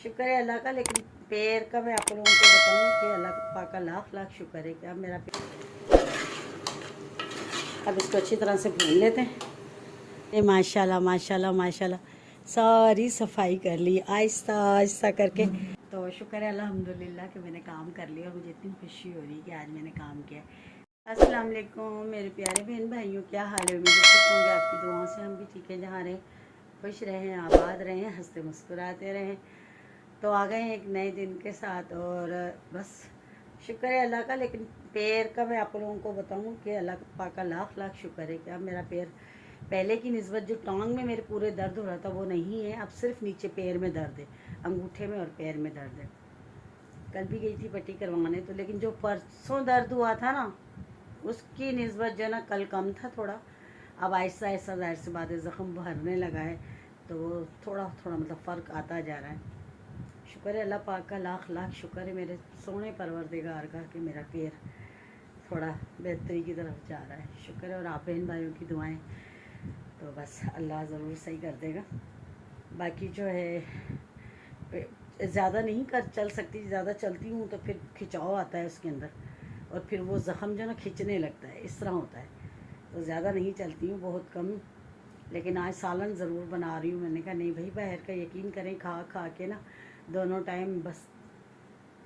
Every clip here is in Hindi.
शुक्र है अल्लाह का। लेकिन पैर का मैं आप लोगों को बताऊँ कि अल्लाह पाक का लाख लाख शुक्र है कि अब मेरा पैर। अब इसको अच्छी तरह से भून लेते हैं। ये माशाल्लाह माशाल्लाह माशाल्लाह सारी सफाई कर ली आहिस्ता आहिस्ता करके। तो शुक्र है अल्हम्दुलिल्लाह कि मैंने काम कर लिया और मुझे इतनी खुशी हो रही है कि आज मैंने काम किया। अस्सलाम वालेकुम मेरे प्यारे बहन भाइयों, क्या हाल है? मुझे खुश होंगे आपकी दुआओं से। हम भी ठीक है, जहाँ रहें खुश रहें, आबाद रहें, हंसते मुस्कुराते रहें। तो आ गए हैं एक नए दिन के साथ और बस शुक्र है अल्लाह का। लेकिन पैर का मैं आप लोगों को बताऊं कि अल्लाह पाक का लाख लाख शुक्र है कि अब मेरा पैर पहले की निस्बत जो टांग में मेरे पूरे दर्द हो रहा था वो नहीं है। अब सिर्फ नीचे पैर में दर्द है, अंगूठे में और पैर में दर्द है। कल भी गई थी पट्टी करवाने तो, लेकिन जो परसों दर्द हुआ था ना उसकी निस्बत जो ना कल कम था थोड़ा। अब आहिस्ता आहिस्ता जाहिर सी बात है ज़ख़म भरने लगा है, तो वो थोड़ा थोड़ा मतलब फ़र्क आता जा रहा है। शुक्र है अल्लाह पाक का लाख लाख शुक्र है मेरे सोने परवरदिगार का कि मेरा पैर थोड़ा बेहतरी की तरफ जा रहा है। शुक्र है, और आप बहन भाइयों की दुआएं, तो बस अल्लाह ज़रूर सही कर देगा। बाकी जो है ज़्यादा नहीं कर चल सकती, ज़्यादा चलती हूँ तो फिर खिंचाव आता है उसके अंदर और फिर वो ज़ख़म जो ना खिंचने लगता है, इस तरह होता है। तो ज़्यादा नहीं चलती हूँ, बहुत कम। लेकिन आज सालन ज़रूर बना रही हूँ। मैंने कहा नहीं भाई, बाहर का यकीन करें खा खा के ना दोनों टाइम बस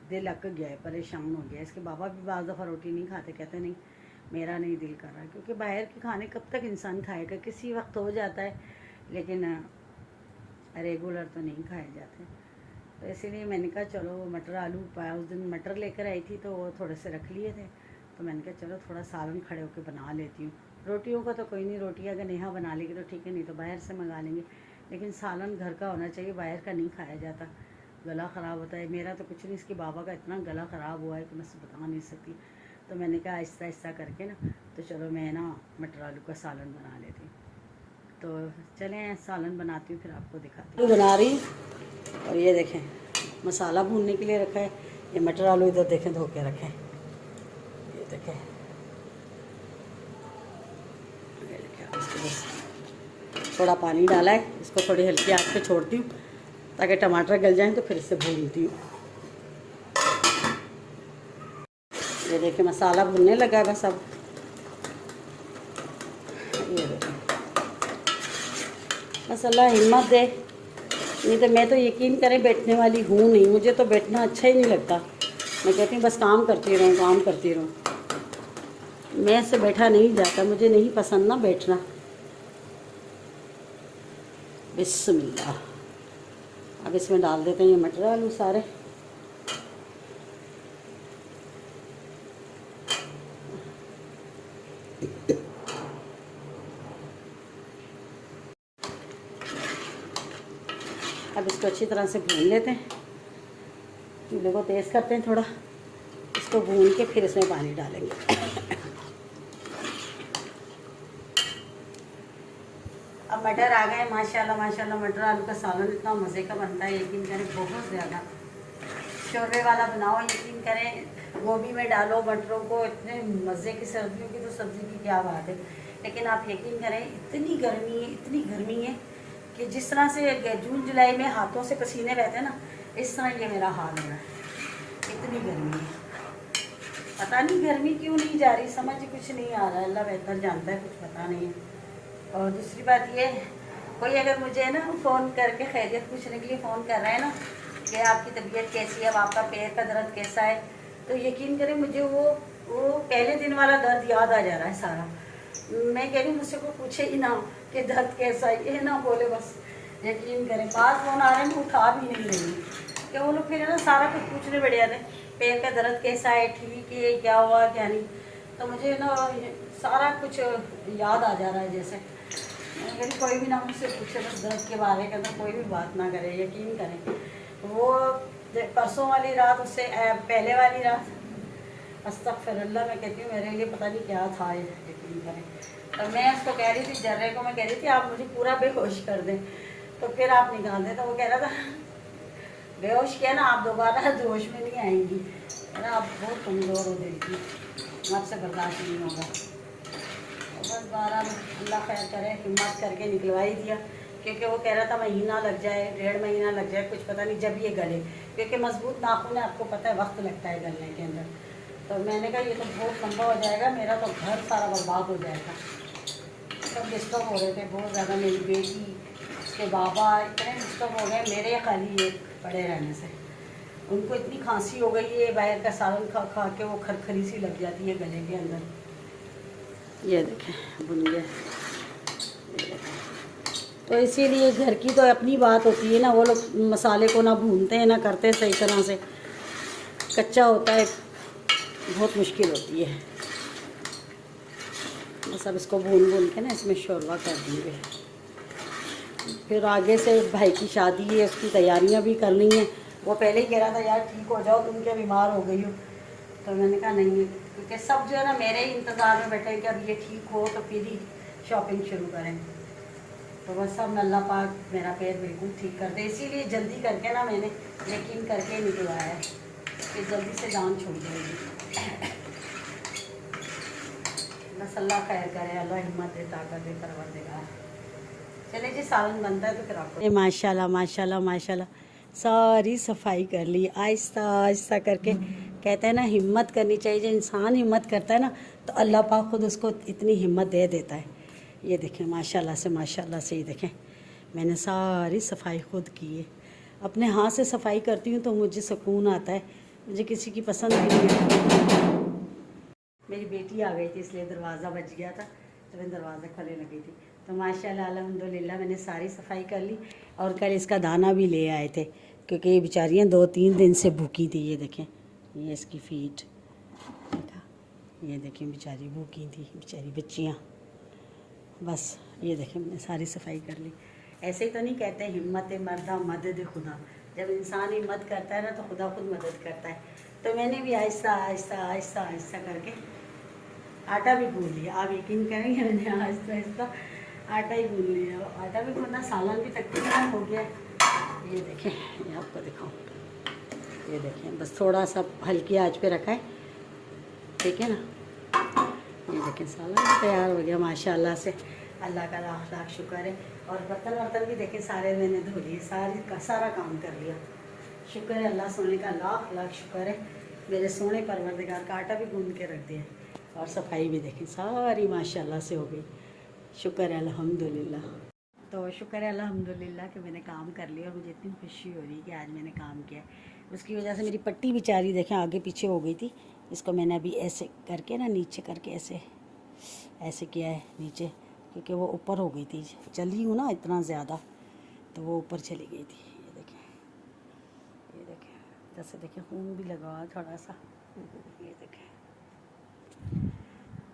दिल अक गया है, परेशान हो गया। इसके बाबा भी बाज़ दफ़ा रोटी नहीं खाते, कहते नहीं मेरा नहीं दिल कर रहा, क्योंकि बाहर के खाने कब तक इंसान खाएगा। किसी वक्त हो जाता है लेकिन रेगुलर तो नहीं खाए जाते। तो इसीलिए मैंने कहा चलो मटर आलू पाया, उस दिन मटर लेकर आई थी तो वो थोड़े से रख लिए थे, तो मैंने कहा चलो थोड़ा सालन खड़े होकर बना लेती हूँ। रोटियों का तो कोई नहीं, रोटी अगर नेहा बना लेगी तो ठीक है, नहीं तो बाहर से मंगा लेंगे। लेकिन सालन घर का होना चाहिए, बाहर का नहीं खाया जाता, गला ख़राब होता है। मेरा तो कुछ नहीं, इसके बाबा का इतना गला ख़राब हुआ है कि मैं बता नहीं सकती। तो मैंने कहा आहिस्ता आहिस्ता करके ना, तो चलो मैं ना मटर आलू का सालन बना लेती हूँ। तो चलें सालन बनाती हूँ फिर आपको दिखाती हूँ। बना रही और ये देखें मसाला भूनने के लिए रखा है। ये मटर आलू इधर देखें धो के रखें, ये देखें बस थोड़ा पानी डाला है, इसको थोड़ी हल्की आंच पे छोड़ती हूँ ताकि टमाटर गल जाएं, तो फिर इससे भूनती हूँ। ये देखिए मसाला भुनने लगा है बस। अब ये देखिए बस अल्लाह हिम्मत दे, नहीं तो मैं तो यकीन करें बैठने वाली हूँ नहीं, मुझे तो बैठना अच्छा ही नहीं लगता। मैं कहती हूँ बस काम करती रहूँ, काम करती रहूँ। मैं से बैठा नहीं जाता, मुझे नहीं पसंद ना बैठना। बिस्मिल्लाह, अब इसमें डाल देते हैं ये मटर आलू सारे। अब इसको अच्छी तरह से भून लेते हैं, चूल्हे को तेज़ करते हैं थोड़ा, इसको भून के फिर इसमें पानी डालेंगे। अब मटर आ गए माशाल्लाह माशाल्लाह। मटर आलू का सालन इतना मज़े का बनता है, यकीन करें बहुत ज़्यादा। शोरबे वाला बनाओ, यकीन करें गोभी में डालो मटरों को, इतने मज़े की। सर्दियों की तो सब्ज़ी की क्या बात है, लेकिन आप यकीन करें इतनी गर्मी है, इतनी गर्मी है कि जिस तरह से जून जुलाई में हाथों से पसीने बहते हैं ना, इस तरह ये मेरा हाल हो रहा है। इतनी गर्मी है, पता नहीं गर्मी क्यों नहीं जा रही, समझ कुछ नहीं आ रहा है। अल्लाह बेहतर जानता है, कुछ पता नहीं है। और दूसरी बात ये, कोई अगर मुझे ना फ़ोन करके खैरियत पूछने के लिए फ़ोन कर रहा है ना कि आपकी तबीयत कैसी है, अब आपका पैर का दर्द कैसा है, तो यकीन करें मुझे वो पहले दिन वाला दर्द याद आ जा रहा है सारा। मैं कह रही हूँ मुझसे कोई पूछे ही ना कि दर्द कैसा है, ये ना बोले बस। यकीन करें बात फ़ोन आ रहे हैं, मैं उठा भी नहीं रही कि वो लोग फिर ना सारा कुछ पूछने बैठ जाते हैं, पैर का दर्द कैसा है, ठीक है, क्या हुआ क्या नहीं। तो मुझे ना सारा कुछ याद आ जा रहा है जैसे। मैं कोई भी ना मुझसे पूछे बस दर्द के बारे में, तो कोई भी बात ना करे। यकीन करें वो परसों वाली रात, उससे पहले वाली रात, अस्तगफिरुल्लाह, मैं कहती हूँ मेरे लिए पता नहीं क्या था ये। यकीन करें तो मैं उसको कह रही थी, जर्रे को मैं कह रही थी आप मुझे पूरा बेहोश कर दें तो फिर आप निकाल दें। तो वो कह रहा था बेहोश किया ना आप दोबारा जोश में नहीं आएंगी, ना आप बहुत कमज़ोर हो दिल की, आपसे बर्दाश्त नहीं होगा। बस 12 अल्लाह खैर करे, हिम्मत करके निकलवा ही दिया। क्योंकि वो कह रहा था महीना लग जाए, 1.5 महीना लग जाए, कुछ पता नहीं जब ये गले, क्योंकि मजबूत नाखून है, आपको पता है वक्त लगता है गलने के अंदर। तो मैंने कहा ये तो बहुत लंबा हो जाएगा, मेरा तो घर सारा बर्बाद हो जाएगा। सब डिस्टर्ब हो रहे थे बहुत ज़्यादा, मेरी बेटी, उसके बाबा इतने डिस्टर्ब हो गए मेरे खाली ये पड़े रहने से। उनको इतनी खांसी हो गई है, बाहर का सालन खा खा के वो खरखरी सी लग जाती है गले के अंदर। ये देखें बुन गया। तो इसीलिए घर की तो अपनी बात होती है ना, वो लोग मसाले को ना भूनते हैं ना करते हैं सही तरह से, कच्चा होता है, बहुत मुश्किल होती है। बस अब इसको भून भून के ना इसमें शोरबा कर देंगे। फिर आगे से भाई की शादी है, उसकी तैयारियां भी करनी है। वो पहले ही कह रहा था यार ठीक हो जाओ, तुम क्या बीमार हो गई हो। तो मैंने कहा नहीं, क्योंकि सब जो है ना मेरे ही इंतज़ार में बैठे कि अब ये ठीक हो तो फिर ही शॉपिंग शुरू करें। तो बस अब अल्लाह पाक मेरा पैर बिल्कुल ठीक कर दे, इसीलिए जल्दी करके ना मैंने यकीन करके निकलवाया है कि जल्दी से जान छूट जाएगी। बस अल्लाह खैर करे, अल्लाह हिम्मत दे, ताकत दे, परवरदिगार। चले जी सालन बनता है तो फिर आपको। माशाल्लाह माशाल्लाह माशाल्लाह सारी सफाई कर ली आहिस्ता आहिस्ता करके। कहते हैं ना हिम्मत करनी चाहिए, जब इंसान हिम्मत करता है ना तो अल्लाह पाक खुद उसको इतनी हिम्मत दे देता है। ये देखें माशाल्लाह से ये देखें मैंने सारी सफाई खुद की है। अपने हाथ से सफाई करती हूँ तो मुझे सुकून आता है, मुझे किसी की पसंद भी नहीं है। मेरी बेटी आ गई थी इसलिए दरवाज़ा बच गया था, तो मैं दरवाज़ा खोलने लगी थी। तो माशाल्लाह अल्हम्दुलिल्लाह मैंने सारी सफाई कर ली। और कल इसका दाना भी ले आए थे, क्योंकि ये बेचारियाँ 2-3 दिन से भूखी थी। ये देखें ये इसकी फीड, ये देखें बेचारी भूखी थी, बेचारी बच्चियाँ। बस ये देखें मैंने सारी सफाई कर ली। ऐसे ही तो नहीं कहते हिम्मत मर्दा मदद खुदा, जब इंसान हिम्मत करता है ना तो खुदा खुद मदद करता है। तो मैंने भी आहिस्ता आहिस्ता आहिस्ता आहिस्ता करके आटा भी गूंद लिया। आप यकीन करेंगे मैंने आहिस्ता आहिस्ता आटा ही गूंद लिया। आटा भी गूंदा, सालन भी तकरीबन हो गया। ये देखें, ये आपको दिखाऊँ, ये देखें बस थोड़ा सा हल्की आंच पे रखा है, ठीक है ना। ये देखें सालन भी तैयार हो गया माशाल्लाह से, अल्लाह का लाख लाख शुक्र है। और बर्तन वर्तन भी देखें सारे मैंने धो लिए, सारा काम कर लिया। शुक्र है अल्लाह सोने का, लाख लाख शुक्र है मेरे सोने परवरदिगार का। आटा भी गूंद के रख दिया और सफाई भी देखें सारी माशाल्लाह से हो गई। शुक्र है अल्हम्दुलिल्लाह। तो शुक्र है अल्हम्दुलिल्लाह कि मैंने काम कर लिया और मुझे इतनी खुशी हो रही है कि आज मैंने काम किया। उसकी वजह से मेरी पट्टी बेचारी देखें आगे पीछे हो गई थी, इसको मैंने अभी ऐसे करके ना नीचे करके ऐसे किया है नीचे, क्योंकि वो ऊपर हो गई थी, चली हूँ ना इतना ज़्यादा तो वो ऊपर चली गई थी। ये देखें जैसे देखें खून भी लगा हुआ थोड़ा सा, ये देखें।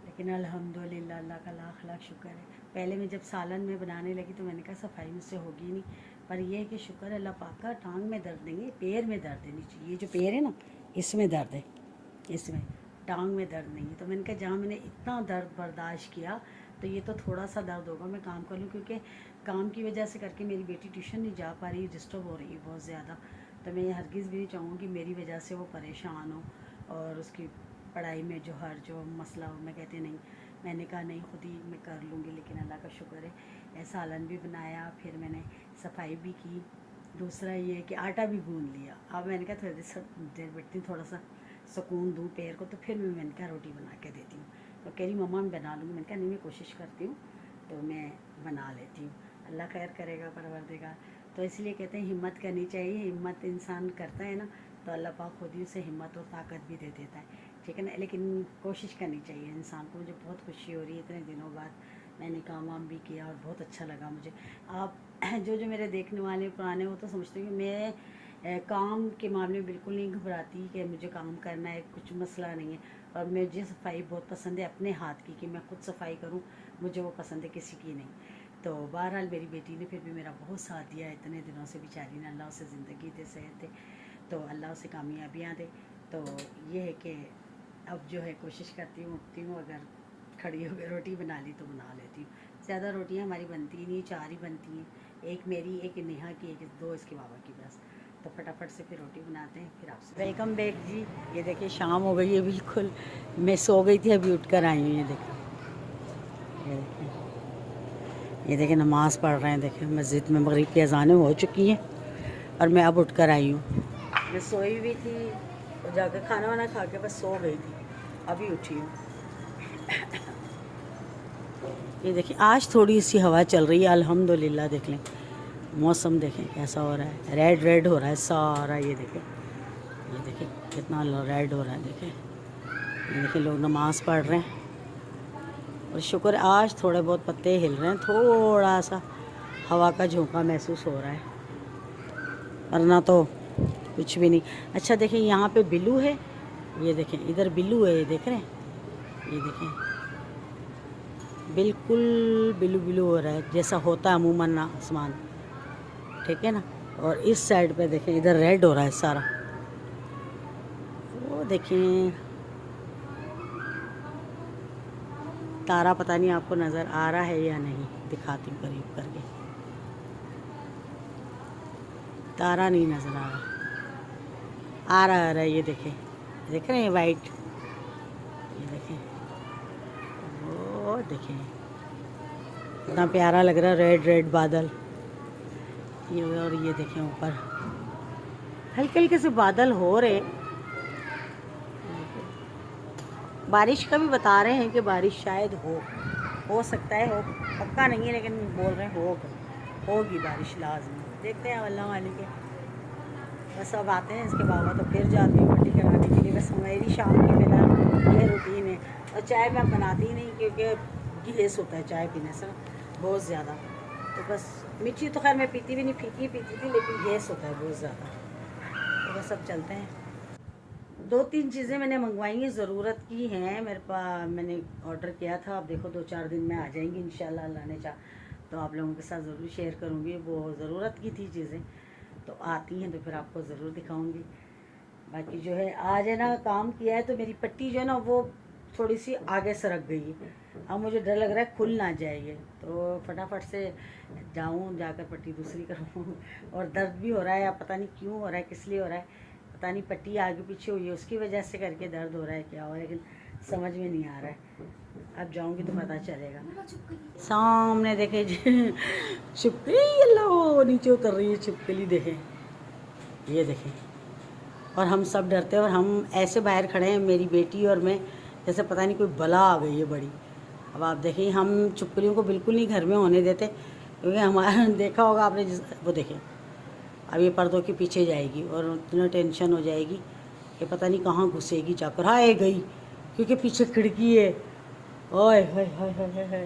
लेकिन अल्हम्दुलिल्लाह अल्लाह का लाख लाख शुक्र है। पहले मैं जब सालन में बनाने लगी तो मैंने कहा सफाई मुझसे होगी नहीं, पर यह है कि शुक्र अल्लाह पाक का, टांग में दर्द नहीं, पैर में दर्द है नीचे, ये जो पैर है ना इसमें दर्द है, इसमें टांग में दर्द नहीं है। तो मैंने कहा जहाँ मैंने इतना दर्द बर्दाश्त किया तो ये तो थोड़ा सा दर्द होगा, मैं काम कर लूँ, क्योंकि काम की वजह से करके मेरी बेटी ट्यूशन नहीं जा पा रही, डिस्टर्ब हो रही है बहुत ज़्यादा। तो मैं हरगिज़ भी नहीं चाहूँगी कि मेरी वजह से वो परेशान हो और उसकी पढ़ाई में जो मसला हो। मैं कहती नहीं, मैंने कहा नहीं खुद ही मैं कर लूँगी। लेकिन अल्लाह का शुक्र है सालन भी बनाया, फिर मैंने सफाई भी की। दूसरा ये कि आटा भी गूंद लिया। अब मैंने कहा थोड़ी देर बैठती हूँ, थोड़ा सा सुकून दूँ पैर को, तो फिर मैंने कहा रोटी बना के देती हूँ। तो कह रही मम्मा मैं बना लूँगी। मैंने कहा नहीं मैं कोशिश करती हूँ तो मैं बना लेती हूँ, अल्लाह खैर करेगा परवरदिगार। तो इसलिए कहते हैं हिम्मत करनी चाहिए। हिम्मत इंसान करता है ना तो अल्लाह पाक खुद ही उसे हिम्मत और ताकत भी दे देता है, ठीक है ना। लेकिन कोशिश करनी चाहिए इंसान को। मुझे बहुत खुशी हो रही है, इतने दिनों बाद मैंने काम वाम भी किया और बहुत अच्छा लगा मुझे। आप जो मेरे देखने वाले पुराने वो तो समझते हैं कि मैं काम के मामले में बिल्कुल नहीं घबराती कि मुझे काम करना है, कुछ मसला नहीं है। और मुझे सफाई बहुत पसंद है अपने हाथ की, कि मैं खुद सफाई करूं, मुझे वो पसंद है, किसी की नहीं। तो बहरहाल मेरी बेटी ने फिर भी मेरा बहुत साथ दिया इतने दिनों से, बेचारी ने, अल्लाह उसे ज़िंदगी दे, सेहत दे, तो अल्लाह उसे कामयाबियाँ दे। तो ये है कि अब जो है कोशिश करती हूँ, उठती हूँ, अगर खड़ी होकर रोटी बना ली तो बना लेती हूँ। ज़्यादा रोटियाँ हमारी बनती नहीं, 4 ही बनती हैं, एक मेरी, एक नेहा की, एक 2 इसके बाबा की, बस। तो फटाफट से फिर रोटी बनाते हैं, फिर आपसे वेलकम बैक जी। ये देखिए शाम हो गई है बिल्कुल, मैं सो गई थी, अभी उठ कर आई हूँ। ये देखिए ये देखें नमाज़ पढ़ रहे हैं। देखें मस्जिद में मगरिब की अज़ानें हो चुकी हैं और मैं अब उठकर आई हूँ। मैं सोई हुई थी और जाकर खाना वाना खा के बस सो गई थी, अभी उठी हूँ। ये देखिए आज थोड़ी सी हवा चल रही है अल्हम्दुलिल्लाह। देख लें मौसम, देखें कैसा हो रहा है, रेड रेड हो रहा है सारा। ये देखें कितना रेड हो रहा है। देखें ये देखें लोग नमाज़ पढ़ रहे हैं और शुक्र आज थोड़े बहुत पत्ते हिल रहे हैं, थोड़ा सा हवा का झोंका महसूस हो रहा है, वरना तो कुछ भी नहीं। अच्छा देखें यहाँ पे बिल्लू है, ये देखें इधर बिल्लू है, ये देख रहे हैं, ये देखें बिल्कुल बिल्लू बिल्लू हो रहा है जैसा होता है अमूमन आसमान, ठीक है ना। और इस साइड पे देखें इधर रेड हो रहा है सारा। वो देखें तारा, पता नहीं आपको नज़र आ रहा है या नहीं, दिखाती हूँ करीब करके। तारा नहीं नज़र आ रहा, आ रहा है। ये देखें, देख रहे हैं वाइट, ये देखें, वो देखें कितना प्यारा लग रहा है, रेड रेड बादल ये। और ये देखें ऊपर हल्के हल्के से बादल हो रहे, बारिश का भी बता रहे हैं कि बारिश शायद हो सकता है, हो पक्का नहीं है लेकिन बोल रहे हैं होगी बारिश लाजमी। देखते हैं अल्लाह वाली के। बस अब आते हैं इसके बाबा तो फिर जाती हूँ पट्टी कराने के लिए। बस मेरी शाम की फिलहाल ये रूटीन है। और चाय मैं बनाती ही नहीं क्योंकि गैस होता है चाय पीने से बहुत ज़्यादा। तो बस मीठी तो खैर मैं पीती भी नहीं, फीकी पीती थी, लेकिन गैस होता है बहुत ज़्यादा। तो बस अब चलते हैं। 2-3 चीज़ें मैंने मंगवाई हैं, ज़रूरत की हैं मेरे पास, मैंने ऑर्डर किया था। अब देखो 2-4 दिन में आ जाएंगी इंशाल्लाह, अल्लाह ने चाहा तो आप लोगों के साथ ज़रूर शेयर करूँगी। वो ज़रूरत की थी चीज़ें, तो आती हैं तो फिर आपको ज़रूर दिखाऊँगी। बाकी जो है आज है ना काम किया है तो मेरी पट्टी जो है ना वो थोड़ी सी आगे सरक गई है। अब मुझे डर लग रहा है खुल ना जाए, तो फटाफट से जाऊँ, जाकर पट्टी दूसरी करवाऊँ। और दर्द भी हो रहा है, अब पता नहीं क्यों हो रहा है, किस लिए हो रहा है पता नहीं। पट्टी आगे पीछे हुई है उसकी वजह से करके दर्द हो रहा है, क्या हो रहा है लेकिन समझ में नहीं आ रहा है। अब जाऊंगी तो पता चलेगा। सामने देखे छिपकली, अल्लाह नीचे उतर रही है छिपकली, देखें ये देखें। और हम सब डरते हैं और हम ऐसे बाहर खड़े हैं मेरी बेटी और मैं, जैसे पता नहीं कोई बला आ गई है बड़ी। अब आप देखिए हम छिपकलियों को बिल्कुल नहीं घर में होने देते, क्योंकि हमारा देखा होगा आपने वो देखें अब ये पर्दों के पीछे जाएगी और इतना टेंशन हो जाएगी कि पता नहीं कहाँ घुसेगी जाकर। हाँ गई, क्योंकि पीछे खिड़की है। ओए हाय हाय हाय हाय,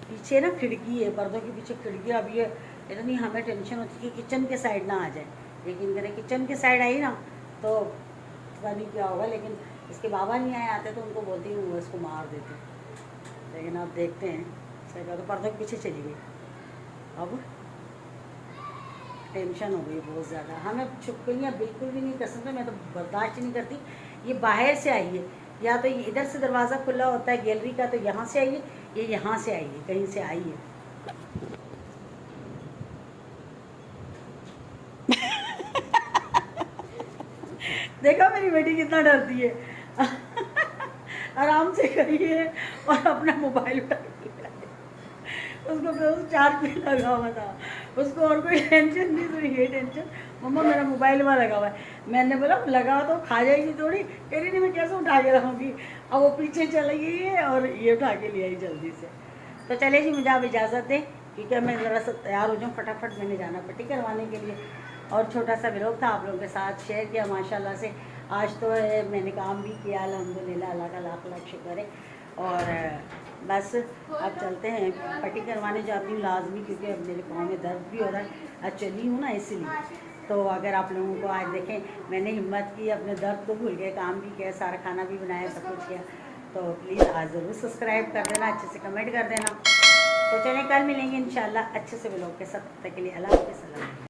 पीछे ना खिड़की है, पर्दों के पीछे खिड़की। अब ये इतनी हमें टेंशन होती है कि किचन के साइड ना आ जाए, लेकिन मेरे किचन के साइड आई ना तो पता नहीं क्या होगा। लेकिन इसके बाबा नहीं आए, आते तो उनको बोलती हूँ वो इसको मार देते, लेकिन अब देखते हैं। सही तो पर्दों के पीछे चली गई, अब टेंशन हो गई बहुत ज़्यादा। हमें छिपकलियाँ बिल्कुल भी नहीं, कसम से मैं तो बर्दाश्त नहीं करती। ये बाहर से आई है, या तो ये इधर से दरवाज़ा खुला होता है गैलरी का, तो यहाँ से आई है, ये यहाँ से आई है, कहीं से आई है। देखो मेरी बेटी कितना डरती है। आराम से खड़ी है और अपना मोबाइल उठा उसको चार्ज पे लगा हुआ था, उसको और कोई टेंशन नहीं, तो ये टेंशन मम्मा मेरा मोबाइल वहाँ लगा हुआ है। मैंने बोला लगा तो खा जाएगी थोड़ी, कह रही नहीं मैं कैसे उठा के रखूँगी। अब वो पीछे चली गई है और ये उठा के ले आई जल्दी से। तो चले जी मुझे आप इजाज़त दें, क्योंकि मैं ज़रा सा तैयार हो जाऊँ फटाफट, मैंने जाना पट्टी करवाने के लिए। और छोटा सा व्लॉग था आप लोगों के साथ शेयर किया माशाल्लाह से। आज तो मैंने काम भी किया अल्हम्दुलिल्लाह, अल्लाह का लाख लाख शुक्र है। और बस अब चलते हैं, पट्टी करवाने जाती हूँ लाजमी, क्योंकि अब मेरे पाँव में दर्द भी हो रहा है, आज चली हूँ ना इसलिए। तो अगर आप लोगों को आज देखें मैंने हिम्मत की, अपने दर्द को भूल गए, काम भी किया, सारा खाना भी बनाया, सब कुछ किया, तो प्लीज़ आज ज़रूर सब्सक्राइब कर देना, अच्छे से कमेंट कर देना। तो चलिए कल मिलेंगे इंशाल्लाह अच्छे से व्लॉग के साथ, तब तक के लिए अल्लाह हाफ़िज़।